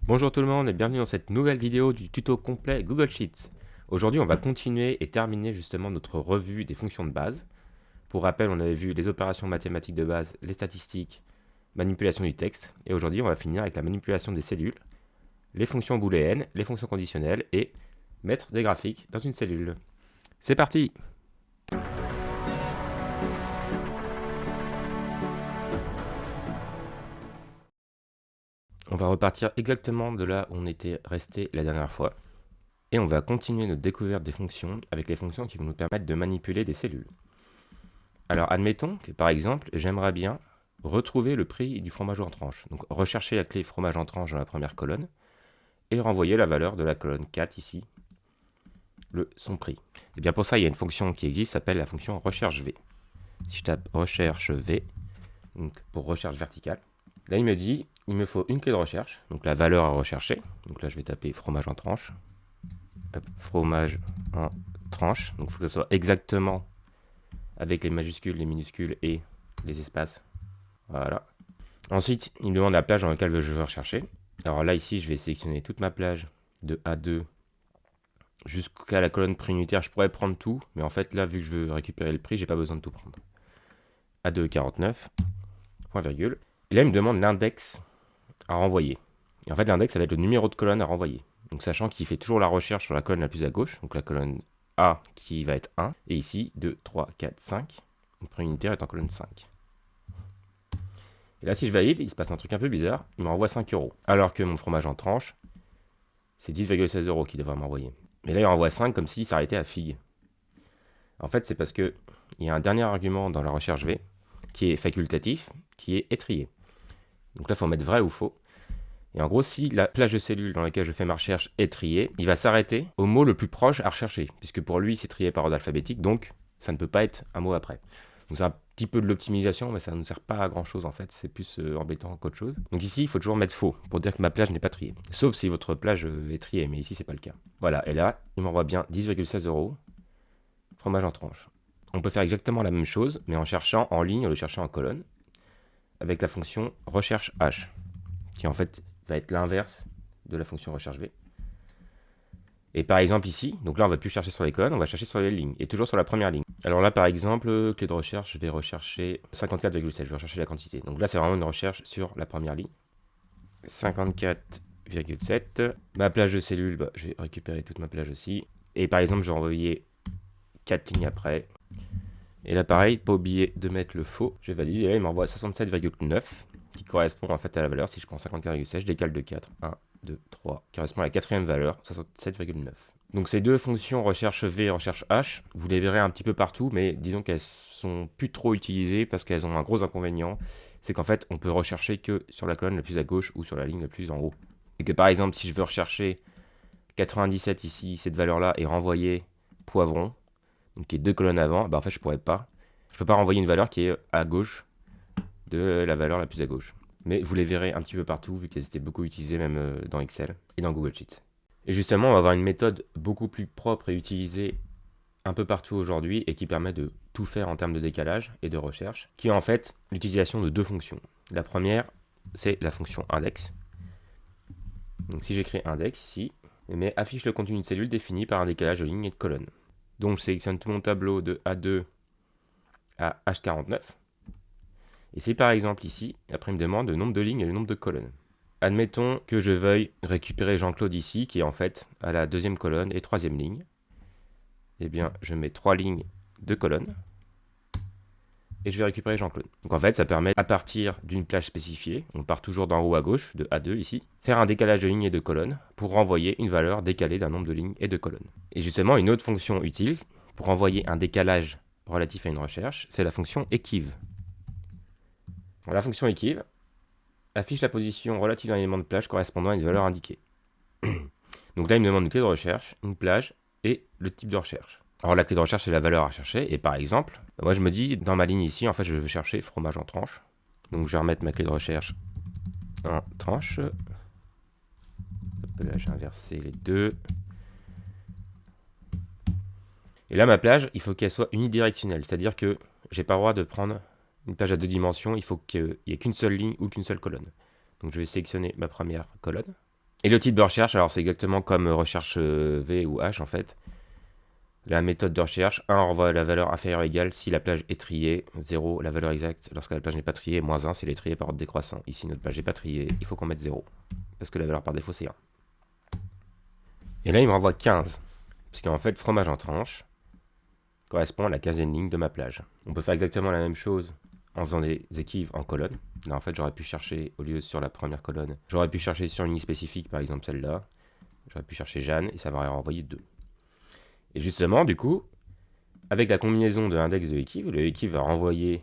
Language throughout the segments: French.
Bonjour tout le monde et bienvenue dans cette nouvelle vidéo du tuto complet Google Sheets. Aujourd'hui, on va continuer et terminer justement notre revue des fonctions de base. Pour rappel, on avait vu les opérations mathématiques de base, les statistiques, manipulation du texte. Et aujourd'hui, on va finir avec la manipulation des cellules, les fonctions booléennes, les fonctions conditionnelles et mettre des graphiques dans une cellule. C'est parti! On va repartir exactement de là où on était resté la dernière fois. Et on va continuer notre découverte des fonctions avec les fonctions qui vont nous permettre de manipuler des cellules. Alors admettons que par exemple, j'aimerais bien retrouver le prix du fromage en tranche. Donc rechercher la clé fromage en tranche dans la première colonne et renvoyer la valeur de la colonne 4 ici, son prix. Et bien pour ça, il y a une fonction qui existe, s'appelle la fonction recherche V. Si je tape recherche V, donc pour recherche verticale, là il me dit, il me faut une clé de recherche, donc la valeur à rechercher. Donc là je vais taper fromage en tranche. Hop, fromage en tranche. Donc il faut que ce soit exactement avec les majuscules, les minuscules et les espaces. Voilà. Ensuite, il me demande la plage dans laquelle je veux rechercher. Alors là, ici, je vais sélectionner toute ma plage de A2 jusqu'à la colonne prix unitaire. Je pourrais prendre tout, mais en fait, là, vu que je veux récupérer le prix, j'ai pas besoin de tout prendre. A2 49, point virgule. Et là, il me demande l'index à renvoyer. Et en fait, l'index, ça va être le numéro de colonne à renvoyer. Donc, sachant qu'il fait toujours la recherche sur la colonne la plus à gauche, donc la colonne A qui va être 1, et ici 2, 3, 4, 5. Le prix unitaire est en colonne 5. Et là, si je valide, il se passe un truc un peu bizarre. Il me renvoie 5 euros. Alors que mon fromage en tranche, c'est 10,16 euros qu'il devrait m'envoyer. Mais là, il renvoie 5 comme s'il s'arrêtait à figue. En fait, c'est parce qu'il y a un dernier argument dans la recherche V qui est facultatif, qui est étrié. Donc là, il faut mettre vrai ou faux. Et en gros, si la plage de cellules dans laquelle je fais ma recherche est triée, il va s'arrêter au mot le plus proche à rechercher, puisque pour lui, c'est trié par ordre alphabétique, donc ça ne peut pas être un mot après. Donc c'est un petit peu de l'optimisation, mais ça ne nous sert pas à grand chose en fait, c'est plus embêtant qu'autre chose. Donc ici, il faut toujours mettre faux pour dire que ma plage n'est pas triée. Sauf si votre plage est triée, mais ici, c'est pas le cas. Voilà, et là, il m'envoie bien 10,16 euros, fromage en tranche. On peut faire exactement la même chose, mais en cherchant en ligne, au lieu de chercher en colonne, avec la fonction recherche H, qui en fait va être l'inverse de la fonction recherche V. Et par exemple ici, donc là on va plus chercher sur les colonnes, on va chercher sur les lignes, et toujours sur la première ligne. Alors là par exemple, clé de recherche, je vais rechercher 54,7, je vais rechercher la quantité. Donc là c'est vraiment une recherche sur la première ligne. 54,7. Ma plage de cellules, bah, je vais récupérer toute ma plage aussi. Et par exemple je vais envoyer 4 lignes après. Et là pareil, pas oublier de mettre le faux, je valide, et là il m'envoie 67,9, qui correspond en fait à la valeur, si je prends 54,7, je décale de 4, 1, 2, 3, qui correspond à la quatrième valeur, 67,9. Donc ces deux fonctions recherche V et recherche H, vous les verrez un petit peu partout, mais disons qu'elles sont plus trop utilisées parce qu'elles ont un gros inconvénient, c'est qu'en fait on peut rechercher que sur la colonne la plus à gauche ou sur la ligne la plus en haut. Et que par exemple si je veux rechercher 97 ici, cette valeur-là, et renvoyer poivron, donc qui est deux colonnes avant, bah en fait je pourrais pas. Je peux pas renvoyer une valeur qui est à gauche de la valeur la plus à gauche. Mais vous les verrez un petit peu partout, vu qu'elles étaient beaucoup utilisées même dans Excel et dans Google Sheets. Et justement, on va avoir une méthode beaucoup plus propre et utilisée un peu partout aujourd'hui et qui permet de tout faire en termes de décalage et de recherche, qui est en fait l'utilisation de deux fonctions. La première, c'est la fonction index. Donc si j'écris index ici, mais affiche le contenu d'une cellule défini par un décalage de lignes et de colonnes. Donc je sélectionne tout mon tableau de A2 à H49. Et c'est par exemple ici, après il me demande le nombre de lignes et le nombre de colonnes. Admettons que je veuille récupérer Jean-Claude ici, qui est en fait à la deuxième colonne et troisième ligne. Eh bien, je mets 3 lignes, 2 colonnes, et je vais récupérer Jean-Claude. Donc en fait, ça permet, à partir d'une plage spécifiée, on part toujours d'en haut à gauche, de A2 ici, faire un décalage de lignes et de colonnes pour renvoyer une valeur décalée d'un nombre de lignes et de colonnes. Et justement, une autre fonction utile pour renvoyer un décalage relatif à une recherche, c'est la fonction equiv. La fonction equiv affiche la position relative d'un élément de plage correspondant à une valeur indiquée. Donc là, il me demande une clé de recherche, une plage et le type de recherche. Alors la clé de recherche, c'est la valeur à chercher. Et par exemple, moi je me dis, dans ma ligne ici, en fait, je veux chercher fromage en tranche. Donc je vais remettre ma clé de recherche en tranche. Hop, là, j'ai inversé les deux. Et là, ma plage, il faut qu'elle soit unidirectionnelle. C'est-à-dire que j'ai pas le droit de prendre une plage à deux dimensions. Il faut qu'il n'y ait qu'une seule ligne ou qu'une seule colonne. Donc je vais sélectionner ma première colonne. Et le type de recherche, alors c'est exactement comme recherche V ou H en fait. La méthode de recherche, 1 renvoie la valeur inférieure ou égale si la plage est triée, 0 la valeur exacte lorsque la plage n'est pas triée, moins 1 si elle est triée par ordre décroissant. Ici notre plage n'est pas triée, il faut qu'on mette 0, parce que la valeur par défaut c'est 1. Et là il me renvoie 15, parce qu'en fait fromage en tranche correspond à la 15e ligne de ma plage. On peut faire exactement la même chose en faisant des équives en colonne. Là en fait j'aurais pu chercher, au lieu sur la première colonne, j'aurais pu chercher sur une ligne spécifique, par exemple celle-là, j'aurais pu chercher Jeanne, et ça m'aurait renvoyé 2. Et justement, du coup, avec la combinaison de l'index de l'équive, le équive va renvoyer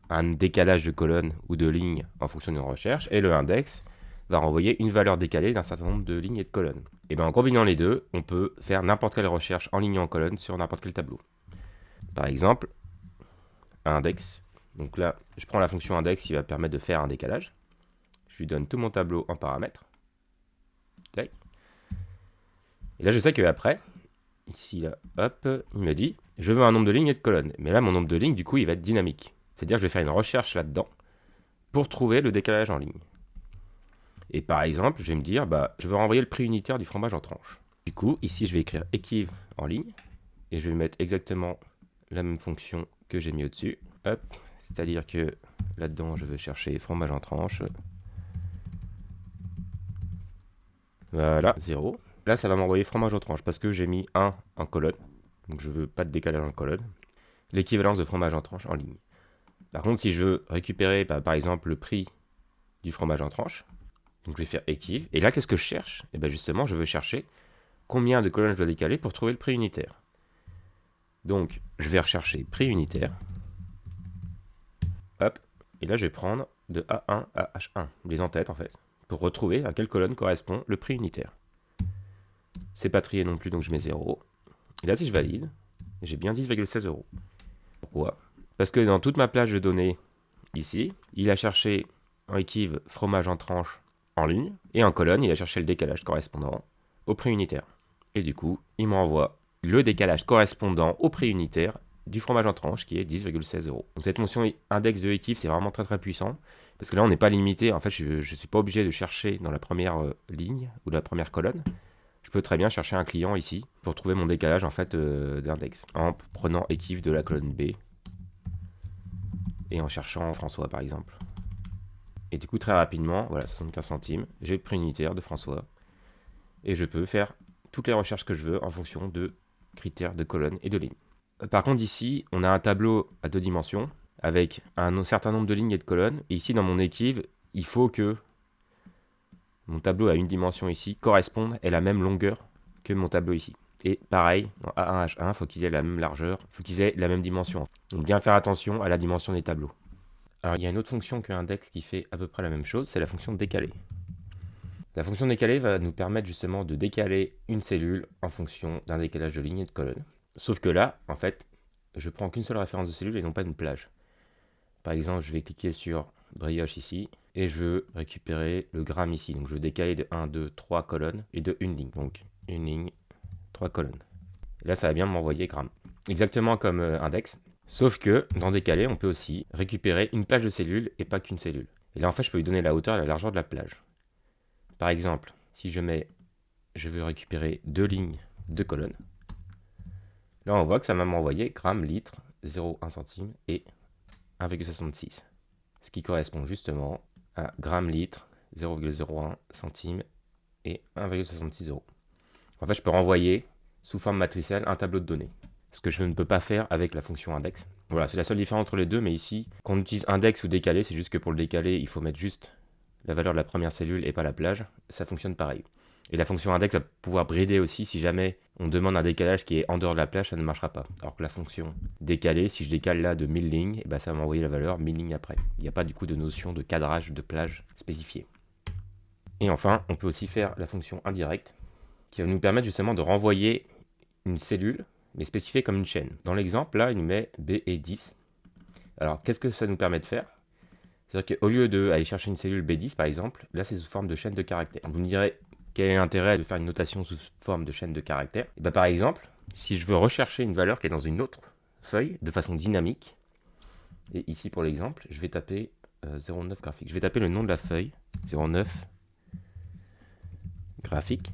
un décalage de colonnes ou de lignes en fonction d'une recherche, et le index va renvoyer une valeur décalée d'un certain nombre de lignes et de colonnes. Et bien en combinant les deux, on peut faire n'importe quelle recherche en ligne ou en colonne sur n'importe quel tableau. Par exemple, index. Donc là, je prends la fonction index qui va permettre de faire un décalage. Je lui donne tout mon tableau en paramètres. Et là, je sais qu'après, ici, là, hop, il me dit, je veux un nombre de lignes et de colonnes. Mais là, mon nombre de lignes, du coup, il va être dynamique. C'est-à-dire que je vais faire une recherche là-dedans pour trouver le décalage en ligne. Et par exemple, je vais me dire, je veux renvoyer le prix unitaire du fromage en tranche. Du coup, ici, je vais écrire équive en ligne, et je vais mettre exactement la même fonction que j'ai mis au-dessus. Hop, c'est-à-dire que là-dedans, je vais chercher fromage en tranche. Voilà, 0. Là, ça va m'envoyer fromage en tranche parce que j'ai mis 1 en colonne. Donc, je veux pas de décalage en colonne. L'équivalence de fromage en tranche en ligne. Par contre, si je veux récupérer, par exemple, le prix du fromage en tranche, donc je vais faire équive. Et là, qu'est-ce que je cherche? Et bien justement, je veux chercher combien de colonnes je dois décaler pour trouver le prix unitaire. Donc, je vais rechercher prix unitaire. Hop. Et là, je vais prendre de A1 à H1, les en-têtes en fait, pour retrouver à quelle colonne correspond le prix unitaire. C'est pas trié non plus, donc je mets 0. Et là, si je valide, j'ai bien 10,16 euros. Pourquoi? Parce que dans toute ma plage de données, ici, il a cherché en équive fromage en tranche en ligne, et en colonne, il a cherché le décalage correspondant au prix unitaire. Et du coup, il m'envoie le décalage correspondant au prix unitaire du fromage en tranche, qui est 10,16 euros. Donc cette fonction index de équive, c'est vraiment très très puissant, parce que là, on n'est pas limité. En fait, je ne suis pas obligé de chercher dans la première ligne ou la première colonne. Je peux très bien chercher un client ici pour trouver mon décalage en fait d'index, en prenant équive de la colonne B et en cherchant François par exemple. Et du coup, très rapidement, voilà, 75 centimes, j'ai le prix unitaire de François. Et je peux faire toutes les recherches que je veux en fonction de critères de colonnes et de lignes. Par contre, ici, on a un tableau à 2 dimensions avec un certain nombre de lignes et de colonnes. Et ici, dans mon équive, il faut que mon tableau à une dimension ici corresponde et la même longueur que mon tableau ici. Et pareil, dans A1, H1, il faut qu'ils aient la même largeur, il faut qu'ils aient la même dimension. Donc bien faire attention à la dimension des tableaux. Alors il y a une autre fonction que index qui fait à peu près la même chose, c'est la fonction décaler. La fonction décaler va nous permettre justement de décaler une cellule en fonction d'un décalage de ligne et de colonne. Sauf que là, en fait, je prends qu'une seule référence de cellule et non pas une plage. Par exemple, je vais cliquer sur brioche ici et je veux récupérer le gramme ici. Donc je veux décaler de 1, 2, 3 colonnes et de une ligne. Donc une ligne, 3 colonnes. Et là, ça va bien m'envoyer gramme. Exactement comme index. Sauf que dans décaler, on peut aussi récupérer une plage de cellules et pas qu'une cellule. Et là, en fait, je peux lui donner la hauteur et la largeur de la plage. Par exemple, si je veux récupérer 2 lignes, 2 colonnes. Là, on voit que ça va m'envoyer gramme, litre, 0,1 centime et 1,66. Ce qui correspond justement à gramme, litre, 0,01 centime et 1,66 euros. En fait, je peux renvoyer sous forme matricielle un tableau de données. Ce que je ne peux pas faire avec la fonction index. Voilà, c'est la seule différence entre les deux, mais ici, quand on utilise index ou décalé, c'est juste que pour le décaler, il faut mettre juste la valeur de la première cellule et pas la plage. Ça fonctionne pareil. Et la fonction index va pouvoir brider aussi si jamais on demande un décalage qui est en dehors de la plage, ça ne marchera pas. Alors que la fonction décalée, si je décale là de 1000 lignes, ça va m'envoyer la valeur 1000 lignes après. Il n'y a pas du coup de notion de cadrage de plage spécifiée. Et enfin, on peut aussi faire la fonction indirecte, qui va nous permettre justement de renvoyer une cellule, mais spécifiée comme une chaîne. Dans l'exemple, là, il nous met B et 10. Alors, qu'est-ce que ça nous permet de faire? C'est-à-dire qu'au lieu d'aller chercher une cellule B10, par exemple, là, c'est sous forme de chaîne de caractères. Vous me direz, quel est l'intérêt de faire une notation sous forme de chaîne de caractères? Et par exemple, si je veux rechercher une valeur qui est dans une autre feuille de façon dynamique, et ici pour l'exemple, je vais taper 09 graphique. Je vais taper le nom de la feuille, 09 graphique.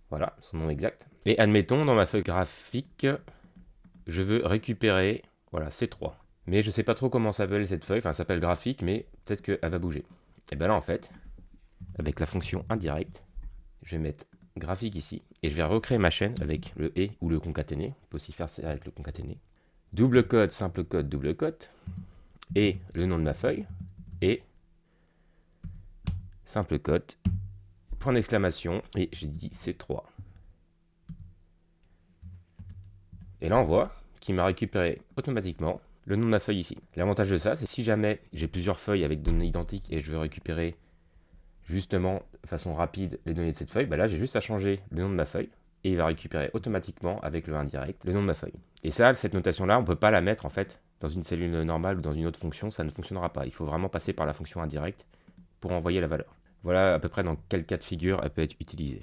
Voilà, son nom exact. Et admettons, dans ma feuille graphique, je veux récupérer, voilà, C3. Mais je sais pas trop comment s'appelle cette feuille, enfin, ça s'appelle graphique, mais peut-être qu'elle va bouger. Et bien là, en fait, avec la fonction indirecte, je vais mettre graphique ici, et je vais recréer ma chaîne avec le et ou le concaténé. On peut aussi faire ça avec le concaténé. Double code, simple code, double code, et le nom de ma feuille, et simple code, point d'exclamation, et j'ai dit C3. Et là, on voit qu'il m'a récupéré automatiquement le nom de ma feuille ici. L'avantage de ça, c'est si jamais j'ai plusieurs feuilles avec données identiques et je veux récupérer justement de façon rapide les données de cette feuille, bah là j'ai juste à changer le nom de ma feuille et il va récupérer automatiquement avec le indirect le nom de ma feuille. Et ça, cette notation-là, on ne peut pas la mettre en fait dans une cellule normale ou dans une autre fonction, ça ne fonctionnera pas. Il faut vraiment passer par la fonction indirecte pour envoyer la valeur. Voilà à peu près dans quel cas de figure elle peut être utilisée.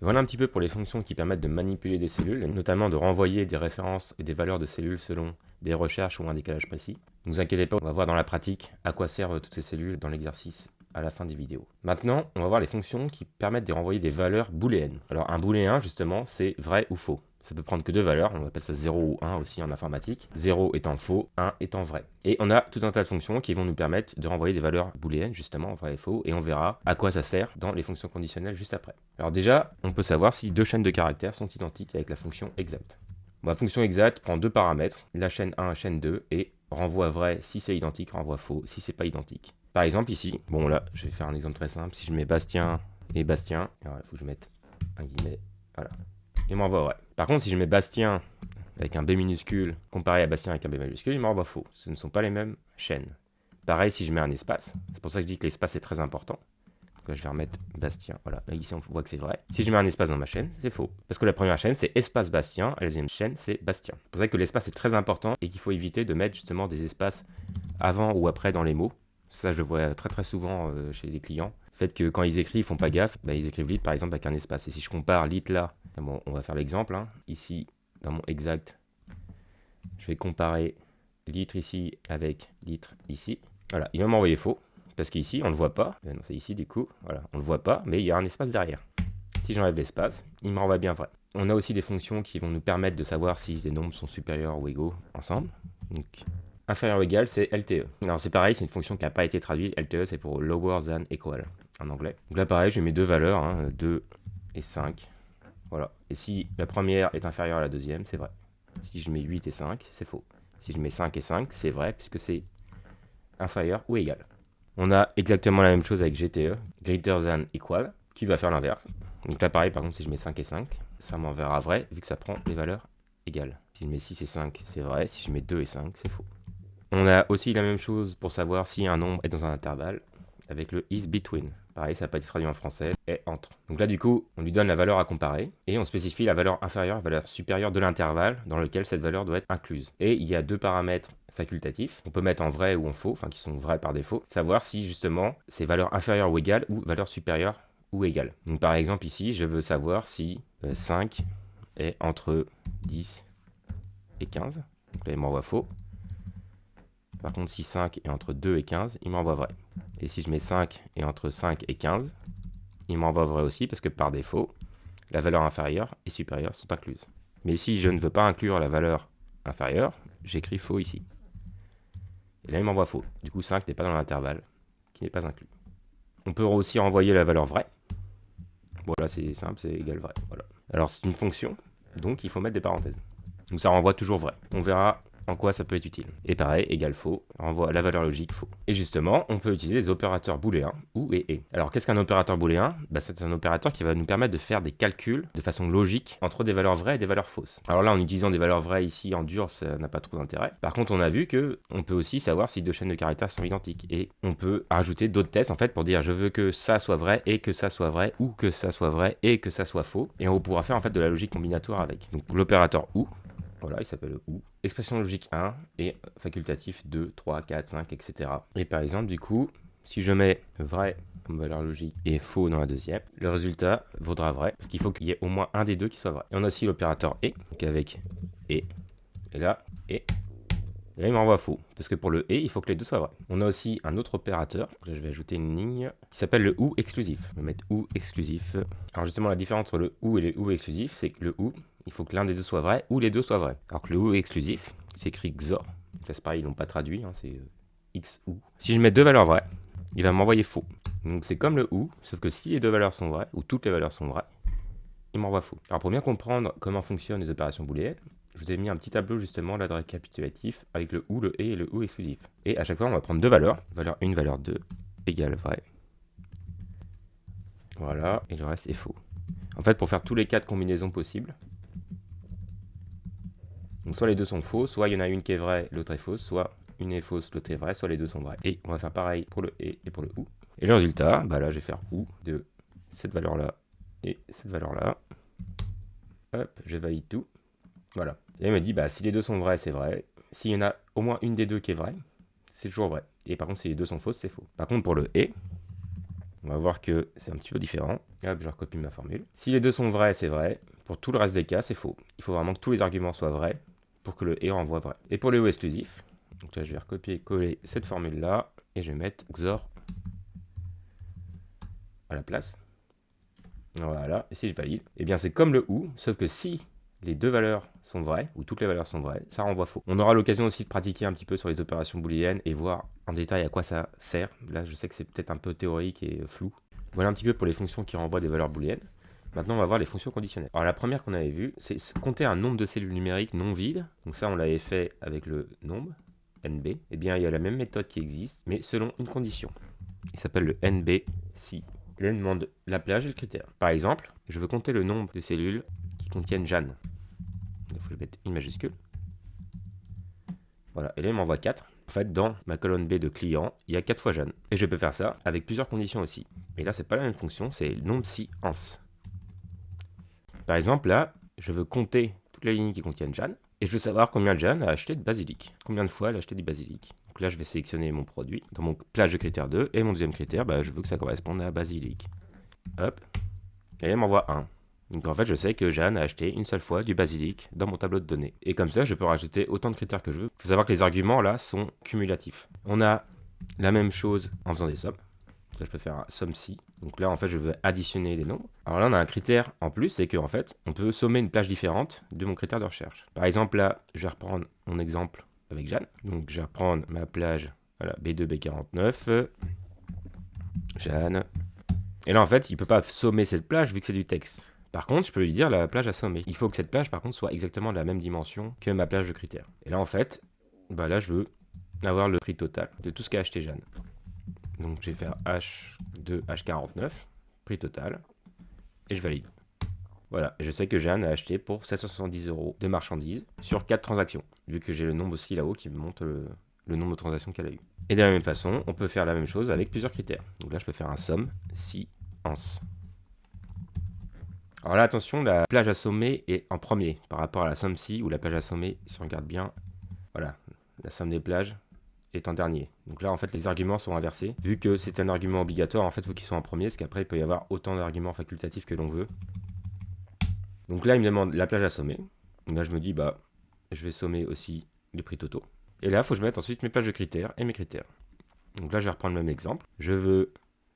Voilà un petit peu pour les fonctions qui permettent de manipuler des cellules, notamment de renvoyer des références et des valeurs de cellules selon des recherches ou un décalage précis. Ne vous inquiétez pas, on va voir dans la pratique à quoi servent toutes ces cellules dans l'exercice à la fin des vidéos. Maintenant, on va voir les fonctions qui permettent de renvoyer des valeurs booléennes. Alors un booléen, justement, c'est vrai ou faux. Ça peut prendre que deux valeurs, on appelle ça 0 ou 1 aussi en informatique. 0 étant faux, 1 étant vrai. Et on a tout un tas de fonctions qui vont nous permettre de renvoyer des valeurs booléennes, justement, vrai et faux, et on verra à quoi ça sert dans les fonctions conditionnelles juste après. Alors déjà, on peut savoir si deux chaînes de caractères sont identiques avec la fonction exact. Bon, la fonction exact prend deux paramètres, la chaîne 1 et la chaîne 2, et renvoie vrai si c'est identique, renvoie faux si c'est pas identique. Par exemple ici, bon là, je vais faire un exemple très simple, si je mets Bastien et Bastien, alors il faut que je mette un guillemet, voilà, il m'envoie vrai. Par contre, si je mets Bastien avec un B minuscule comparé à Bastien avec un B majuscule, il m'envoie faux. Ce ne sont pas les mêmes chaînes. Pareil si je mets un espace, c'est pour ça que je dis que l'espace est très important. Donc là, je vais remettre Bastien, voilà, là ici on voit que c'est vrai. Si je mets un espace dans ma chaîne, c'est faux. Parce que la première chaîne c'est espace Bastien, et la deuxième chaîne c'est Bastien. C'est pour ça que l'espace est très important et qu'il faut éviter de mettre justement des espaces avant ou après dans les mots. Ça, je le vois très souvent chez des clients. Le fait que quand ils écrivent, ils font pas gaffe, bah, ils écrivent lit par exemple avec un espace. Et si je compare lit là, bon, on va faire l'exemple. Hein. Ici, dans mon exact, je vais comparer litre ici avec litre ici. Voilà, il va m'envoyer faux. Parce qu'ici, on ne le voit pas. Non, c'est ici du coup. Voilà, on ne le voit pas, mais il y a un espace derrière. Si j'enlève l'espace, il me renvoie bien vrai. On a aussi des fonctions qui vont nous permettre de savoir si les nombres sont supérieurs ou égaux ensemble. Donc, inférieur ou égal, c'est LTE. Alors c'est pareil, c'est une fonction qui n'a pas été traduite. LTE, c'est pour lower than equal en anglais. Donc là, pareil, je mets deux valeurs, hein, 2 et 5. Voilà. Et si la première est inférieure à la deuxième, c'est vrai. Si je mets 8 et 5, c'est faux. Si je mets 5 et 5, c'est vrai, puisque c'est inférieur ou égal. On a exactement la même chose avec GTE, greater than equal, qui va faire l'inverse. Donc là, pareil, par contre, si je mets 5 et 5, ça m'enverra vrai, vu que ça prend les valeurs égales. Si je mets 6 et 5, c'est vrai. Si je mets 2 et 5, c'est faux. On a aussi la même chose pour savoir si un nombre est dans un intervalle avec le is between. Pareil, ça n'a pas été traduit en français, est entre. Donc là, du coup, on lui donne la valeur à comparer et on spécifie la valeur inférieure, la valeur supérieure de l'intervalle dans lequel cette valeur doit être incluse. Et il y a deux paramètres facultatifs, on peut mettre en vrai ou en faux, enfin qui sont vrais par défaut, savoir si justement c'est valeur inférieure ou égale ou valeur supérieure ou égale. Donc par exemple ici, je veux savoir si 5 est entre 10 et 15. Donc là, il m'envoie faux. Par contre, si 5 est entre 2 et 15, il m'envoie vrai. Et si je mets 5 est entre 5 et 15, il m'envoie vrai aussi parce que par défaut, la valeur inférieure et supérieure sont incluses. Mais si je ne veux pas inclure la valeur inférieure, j'écris faux ici. Et là, il m'envoie faux. Du coup, 5 n'est pas dans l'intervalle, qui n'est pas inclus. On peut aussi renvoyer la valeur vraie. Voilà, c'est simple, c'est égal vrai. Voilà. Alors, c'est une fonction, donc il faut mettre des parenthèses. Donc ça renvoie toujours vrai. On verra en quoi ça peut être utile. Et pareil, égal faux, renvoie la valeur logique faux. Et justement, on peut utiliser les opérateurs booléens ou et. Alors qu'est-ce qu'un opérateur booléen ? C'est un opérateur qui va nous permettre de faire des calculs de façon logique entre des valeurs vraies et des valeurs fausses. Alors là, en utilisant des valeurs vraies ici en dur, ça n'a pas trop d'intérêt. Par contre, on a vu que on peut aussi savoir si deux chaînes de caractères sont identiques. Et on peut ajouter d'autres tests en fait pour dire je veux que ça soit vrai et que ça soit vrai, ou que ça soit vrai et que ça soit faux. Et on pourra faire en fait de la logique combinatoire avec. Donc l'opérateur ou. Voilà, il s'appelle OU. Expression logique 1 et facultatif 2, 3, 4, 5, etc. Et par exemple, du coup, si je mets vrai comme valeur logique et faux dans la deuxième, le résultat vaudra vrai, parce qu'il faut qu'il y ait au moins un des deux qui soit vrai. Et on a aussi l'opérateur et, donc avec et là, et Et là, il m'envoie faux, parce que pour le et, il faut que les deux soient vrais. On a aussi un autre opérateur, là je vais ajouter une ligne, qui s'appelle le ou exclusif. Je vais mettre ou exclusif. Alors justement, la différence entre le ou et le ou exclusif, c'est que le ou, il faut que l'un des deux soit vrai, ou les deux soient vrais. Alors que le ou exclusif, c'est écrit XOR. Donc là, c'est pareil, ils l'ont pas traduit, hein, c'est X ou. Si je mets deux valeurs vraies, il va m'envoyer faux. Donc c'est comme le ou, sauf que si les deux valeurs sont vraies, ou toutes les valeurs sont vraies, il m'envoie faux. Alors pour bien comprendre comment fonctionnent les opérations booléennes, je vous ai mis un petit tableau justement là de récapitulatif avec le ou, le et le ou exclusif. Et à chaque fois, on va prendre deux valeurs, valeur 1, valeur 2, égale vrai. Voilà, et le reste est faux. En fait, pour faire tous les cas de combinaisons possibles, donc soit les deux sont faux, soit il y en a une qui est vraie, l'autre est fausse, soit une est fausse, l'autre est vraie, soit les deux sont vraies. Et on va faire pareil pour le et pour le ou. Et le résultat, bah là, je vais faire ou de cette valeur-là et cette valeur-là. Hop, je valide tout. Voilà. Et il me dit, bah, si les deux sont vrais, c'est vrai. S'il y en a au moins une des deux qui est vraie, c'est toujours vrai. Et par contre, si les deux sont fausses, c'est faux. Par contre, pour le et, on va voir que c'est un petit peu différent. Hop, je recopie ma formule. Si les deux sont vrais, c'est vrai. Pour tout le reste des cas, c'est faux. Il faut vraiment que tous les arguments soient vrais pour que le et renvoie vrai. Et pour le ou exclusif, donc là, je vais recopier-coller cette formule-là et je vais mettre XOR à la place. Voilà. Et si je valide, eh bien, c'est comme le ou, sauf que si les deux valeurs sont vraies, ou toutes les valeurs sont vraies, ça renvoie faux. On aura l'occasion aussi de pratiquer un petit peu sur les opérations booléennes et voir en détail à quoi ça sert. Là, je sais que c'est peut-être un peu théorique et flou. Voilà un petit peu pour les fonctions qui renvoient des valeurs booléennes. Maintenant, on va voir les fonctions conditionnelles. Alors, la première qu'on avait vue, c'est compter un nombre de cellules numériques non vides. Donc ça, on l'avait fait avec le nombre, NB. Eh bien, il y a la même méthode qui existe, mais selon une condition. Il s'appelle le NB si. Là, il demande la plage et le critère. Par exemple, je veux compter le nombre de cellules qui contiennent Jeanne. Il faut mettre une majuscule. Voilà, et là il m'envoie 4. En fait, dans ma colonne B de client, il y a 4 fois Jeanne. Et je peux faire ça avec plusieurs conditions aussi. Mais là, c'est pas la même fonction, c'est le nombre si ans. Par exemple, là, je veux compter toutes les lignes qui contiennent Jeanne. Et je veux savoir combien Jeanne a acheté de basilic. Combien de fois elle a acheté du basilic. Donc là, je vais sélectionner mon produit dans mon plage de critère 2. Et mon deuxième critère, bah, je veux que ça corresponde à basilic. Hop. Et là, il m'envoie 1. Donc en fait, je sais que Jeanne a acheté une seule fois du basilic dans mon tableau de données. Et comme ça, je peux rajouter autant de critères que je veux. Il faut savoir que les arguments là sont cumulatifs. On a la même chose en faisant des sommes. Là, je peux faire un somme si. Donc là, en fait, je veux additionner des nombres. Alors là, on a un critère en plus, c'est qu'en fait, on peut sommer une plage différente de mon critère de recherche. Par exemple, là, je vais reprendre mon exemple avec Jeanne. Donc je vais reprendre ma plage, voilà, B2, B49, Jeanne. Et là, en fait, il ne peut pas sommer cette plage vu que c'est du texte. Par contre, je peux lui dire la plage à sommer. Il faut que cette plage, par contre, soit exactement de la même dimension que ma plage de critères. Et là, en fait, bah là, je veux avoir le prix total de tout ce qu'a acheté Jeanne. Donc, je vais faire H2, H49, prix total, et je valide. Voilà, et je sais que Jeanne a acheté pour 770 € de marchandises sur 4 transactions, vu que j'ai le nombre aussi là-haut qui me montre le nombre de transactions qu'elle a eu. Et de la même façon, on peut faire la même chose avec plusieurs critères. Donc là, je peux faire un somme si ans. Alors là, attention, la plage à sommer est en premier par rapport à la somme si, où la plage à sommer, si on regarde bien, voilà, la somme des plages est en dernier. Donc là, en fait, les arguments sont inversés. Vu que c'est un argument obligatoire, en fait, il faut qu'ils soient en premier, parce qu'après, il peut y avoir autant d'arguments facultatifs que l'on veut. Donc là, il me demande la plage à sommer. Donc là, je me dis, bah, je vais sommer aussi les prix totaux. Et là, il faut que je mette ensuite mes plages de critères et mes critères. Donc là, je vais reprendre le même exemple. Je veux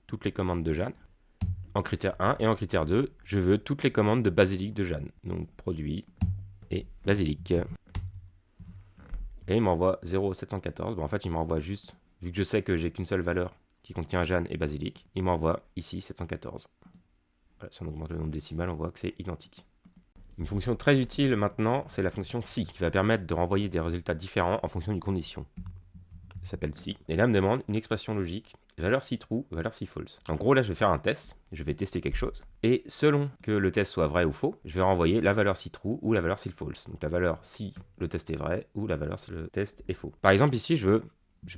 toutes les commandes de Jeanne. En critère 1 et en critère 2, je veux toutes les commandes de basilic de Jeanne. Donc produit et basilic. Et il m'envoie 0,714. Bon, en fait, il m'envoie juste, vu que je sais que j'ai qu'une seule valeur qui contient Jeanne et basilic, il m'envoie ici 714. Voilà, si on augmente le nombre décimal, on voit que c'est identique. Une fonction très utile maintenant, c'est la fonction si, qui va permettre de renvoyer des résultats différents en fonction d'une condition. Elle s'appelle si. Et là, elle me demande une expression logique, valeur si true, valeur si false. En gros, là, je vais faire un test, je vais tester quelque chose, et selon que le test soit vrai ou faux, je vais renvoyer la valeur si true ou la valeur si false. Donc la valeur si le test est vrai ou la valeur si le test est faux. Par exemple, ici, je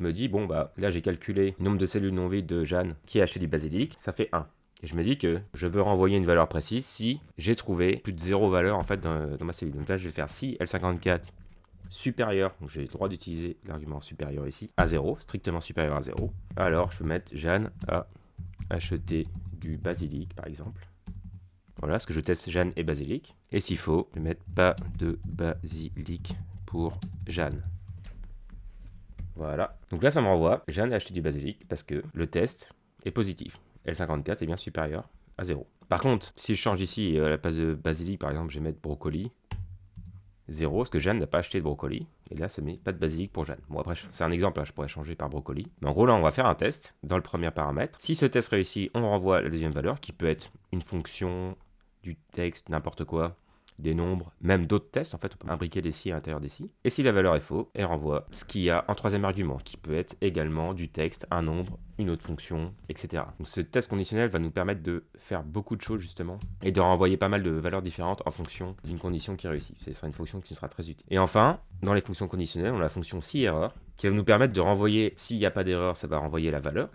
me dis, bon, bah, là, j'ai calculé le nombre de cellules non vides de Jeanne qui a acheté du basilic, ça fait 1. Et je me dis que je veux renvoyer une valeur précise si j'ai trouvé plus de 0 valeur en fait dans ma cellule. Donc là, je vais faire si L54 supérieur, donc j'ai le droit d'utiliser l'argument supérieur ici, à 0, strictement supérieur à 0. Alors, je peux mettre Jeanne a acheté du basilic, par exemple. Voilà, ce que je teste Jeanne et basilic. Et s'il faut, je vais mettre pas de basilic pour Jeanne. Voilà. Donc là, ça me renvoie, j'ai acheté du basilic parce que le test est positif. L54 est bien supérieur à 0. Par contre, si je change ici, à la place de basilic, par exemple, je vais mettre brocoli, 0, parce que Jeanne n'a pas acheté de brocoli. Et là, ça met pas de basilic pour Jeanne. Bon, après, c'est un exemple, là, je pourrais changer par brocoli. Mais en gros, là, on va faire un test dans le premier paramètre. Si ce test réussit, on renvoie la deuxième valeur, qui peut être une fonction, du texte, n'importe quoi, des nombres, même d'autres tests. En fait, on peut imbriquer des si à l'intérieur des si. Et si la valeur est faux, elle renvoie ce qu'il y a en troisième argument, qui peut être également du texte, un nombre, une autre fonction, etc. Donc ce test conditionnel va nous permettre de faire beaucoup de choses justement et de renvoyer pas mal de valeurs différentes en fonction d'une condition qui réussit. Ce sera une fonction qui sera très utile. Et enfin, dans les fonctions conditionnelles, on a la fonction si erreur qui va nous permettre de renvoyer, s'il n'y a pas d'erreur, ça va renvoyer la valeur,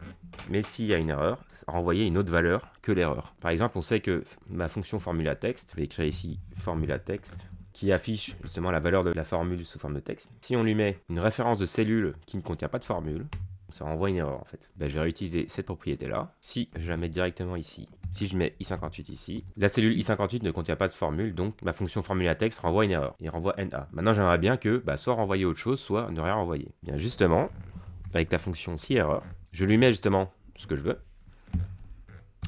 mais s'il y a une erreur, ça va renvoyer une autre valeur que l'erreur. Par exemple, on sait que ma fonction formula texte, je vais écrire ici formula texte, qui affiche justement la valeur de la formule sous forme de texte. Si on lui met une référence de cellule qui ne contient pas de formule, ça renvoie une erreur en fait. Ben, je vais réutiliser cette propriété là. Si je la mets directement ici, si je mets i58 ici, la cellule i58 ne contient pas de formule, donc ma fonction formula texte renvoie une erreur. Il renvoie na. Maintenant j'aimerais bien que soit renvoyer autre chose, soit ne rien renvoyer. Bien justement, avec la fonction si erreur, je lui mets justement ce que je veux.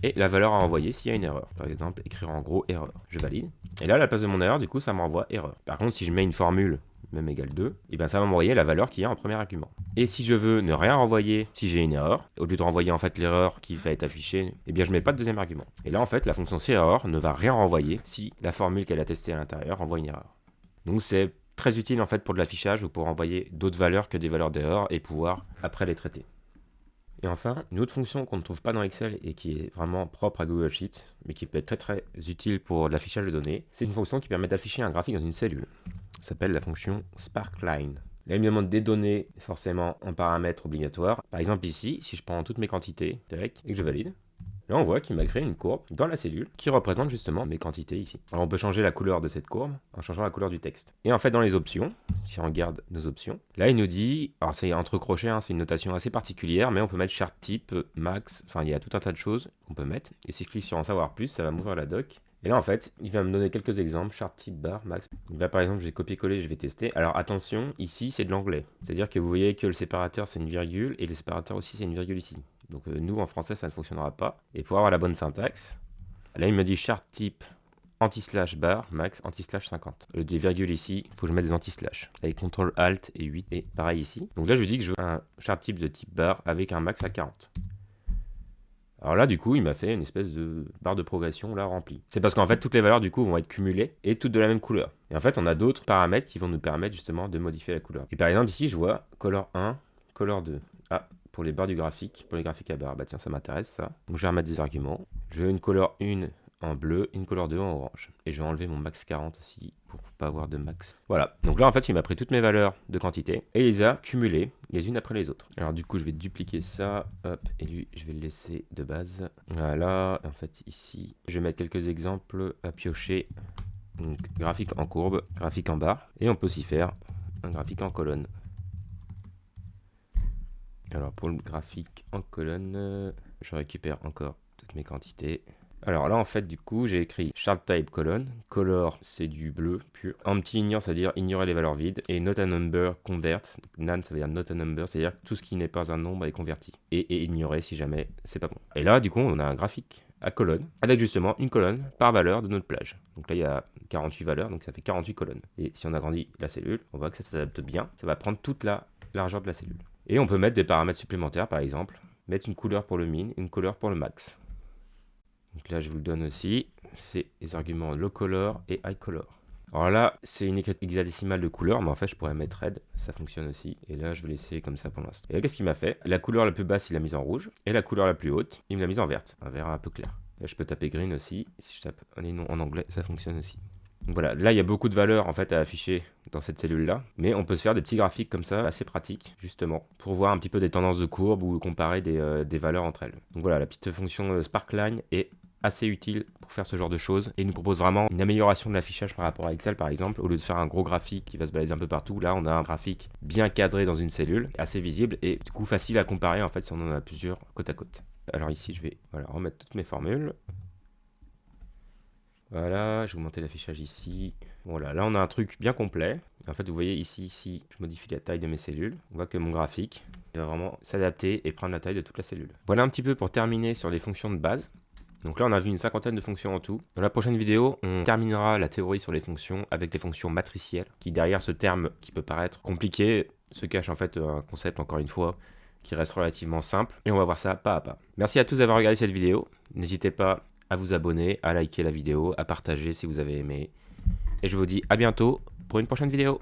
Et la valeur à envoyer s'il y a une erreur. Par exemple, écrire en gros erreur. Je valide. Et là, à la place de mon erreur, du coup, ça m'envoie erreur. Par contre, si je mets une formule, même égale 2, et bien ça va m'envoyer la valeur qu'il y a en premier argument. Et si je veux ne rien renvoyer si j'ai une erreur, au lieu de renvoyer en fait l'erreur qui va être affichée, et bien je mets pas de deuxième argument. Et là, en fait, la fonction si-erreur ne va rien renvoyer si la formule qu'elle a testée à l'intérieur renvoie une erreur. Donc c'est très utile en fait pour de l'affichage ou pour envoyer d'autres valeurs que des valeurs d'erreur et pouvoir après les traiter. Et enfin, une autre fonction qu'on ne trouve pas dans Excel et qui est vraiment propre à Google Sheets, mais qui peut être très très utile pour l'affichage de données, c'est une fonction qui permet d'afficher un graphique dans une cellule. Ça s'appelle la fonction sparkline. Là, il me demande des données forcément en paramètres obligatoires. Par exemple ici, si je prends toutes mes quantités et que je valide, là on voit qu'il m'a créé une courbe dans la cellule qui représente justement mes quantités ici. Alors on peut changer la couleur de cette courbe en changeant la couleur du texte. Et en fait dans les options, si on regarde nos options, là il nous dit, alors c'est entre crochets, c'est une notation assez particulière, mais on peut mettre chart type, max, enfin il y a tout un tas de choses qu'on peut mettre. Et si je clique sur en savoir plus, ça va m'ouvrir la doc. Et là en fait, il va me donner quelques exemples, chart type bar, max. Donc là par exemple, je vais copier-coller, je vais tester. Alors attention, ici c'est de l'anglais. C'est-à-dire que vous voyez que le séparateur c'est une virgule et le séparateur aussi c'est une virgule ici. Donc nous en français ça ne fonctionnera pas. Et pour avoir la bonne syntaxe, là il me dit chart type anti-slash bar, max, anti-slash 50. Le des virgules ici, il faut que je mette des anti-slash. Avec CTRL ALT et 8 et pareil ici. Donc là je lui dis que je veux un chart type de type bar avec un max à 40. Alors là, du coup, il m'a fait une espèce de barre de progression là remplie. C'est parce qu'en fait, toutes les valeurs du coup vont être cumulées et toutes de la même couleur. Et en fait, on a d'autres paramètres qui vont nous permettre justement de modifier la couleur. Et par exemple, ici, je vois color 1, color 2. Ah, pour les barres du graphique, pour les graphiques à barres, bah tiens, ça m'intéresse ça. Donc je vais remettre des arguments. Je veux une color 1 en bleu, une color 2 en orange. Et je vais enlever mon max 40 aussi pour pas avoir de max. Voilà. Donc là, en fait, il m'a pris toutes mes valeurs de quantité et il les a cumulées les unes après les autres. Alors du coup, je vais dupliquer ça, hop, et lui, je vais le laisser de base. Voilà. En fait, ici, je vais mettre quelques exemples à piocher. Donc, graphique en courbe, graphique en barre, et on peut aussi faire un graphique en colonne. Alors pour le graphique en colonne, je récupère encore toutes mes quantités. Alors là en fait du coup j'ai écrit chart type colonne, color c'est du bleu pur, empty ignore ça veut dire ignorer les valeurs vides, et not a number convert, nan ça veut dire not a number, c'est à dire tout ce qui n'est pas un nombre est converti, et ignorer si jamais c'est pas bon. Et là du coup on a un graphique à colonne, avec justement une colonne par valeur de notre plage. Donc là il y a 48 valeurs, donc ça fait 48 colonnes. Et si on agrandit la cellule, on voit que ça s'adapte bien, ça va prendre toute la largeur de la cellule. Et on peut mettre des paramètres supplémentaires, par exemple, mettre une couleur pour le min, une couleur pour le max. Donc là, je vous le donne aussi, c'est les arguments low color et high color. Alors là, c'est une écriture hexadécimale de couleur, mais en fait, je pourrais mettre red, ça fonctionne aussi. Et là, je vais laisser comme ça pour l'instant. Et là, qu'est-ce qu'il m'a fait? La couleur la plus basse, il l'a mise en rouge, et la couleur la plus haute, il me l'a mise en verte, un vert un peu clair. Là, je peux taper green aussi, si je tape les noms en anglais, ça fonctionne aussi. Donc voilà, là il y a beaucoup de valeurs en fait à afficher dans cette cellule là, mais on peut se faire des petits graphiques comme ça, assez pratiques justement, pour voir un petit peu des tendances de courbe ou comparer des valeurs entre elles. Donc voilà, la petite fonction sparkline est assez utile pour faire ce genre de choses et nous propose vraiment une amélioration de l'affichage par rapport à Excel par exemple. Au lieu de faire un gros graphique qui va se balader un peu partout, là on a un graphique bien cadré dans une cellule, assez visible et du coup facile à comparer en fait si on en a plusieurs côte à côte. Alors ici je vais remettre toutes mes formules. Voilà, je vais augmenter l'affichage ici. Voilà, là on a un truc bien complet. En fait, vous voyez ici, je modifie la taille de mes cellules. On voit que mon graphique va vraiment s'adapter et prendre la taille de toute la cellule. Voilà un petit peu pour terminer sur les fonctions de base. Donc là, on a vu une cinquantaine de fonctions en tout. Dans la prochaine vidéo, on terminera la théorie sur les fonctions avec les fonctions matricielles, qui derrière ce terme qui peut paraître compliqué, se cache en fait un concept, encore une fois, qui reste relativement simple. Et on va voir ça pas à pas. Merci à tous d'avoir regardé cette vidéo. N'hésitez pas à vous abonner, à liker la vidéo, à partager si vous avez aimé. Et je vous dis à bientôt pour une prochaine vidéo.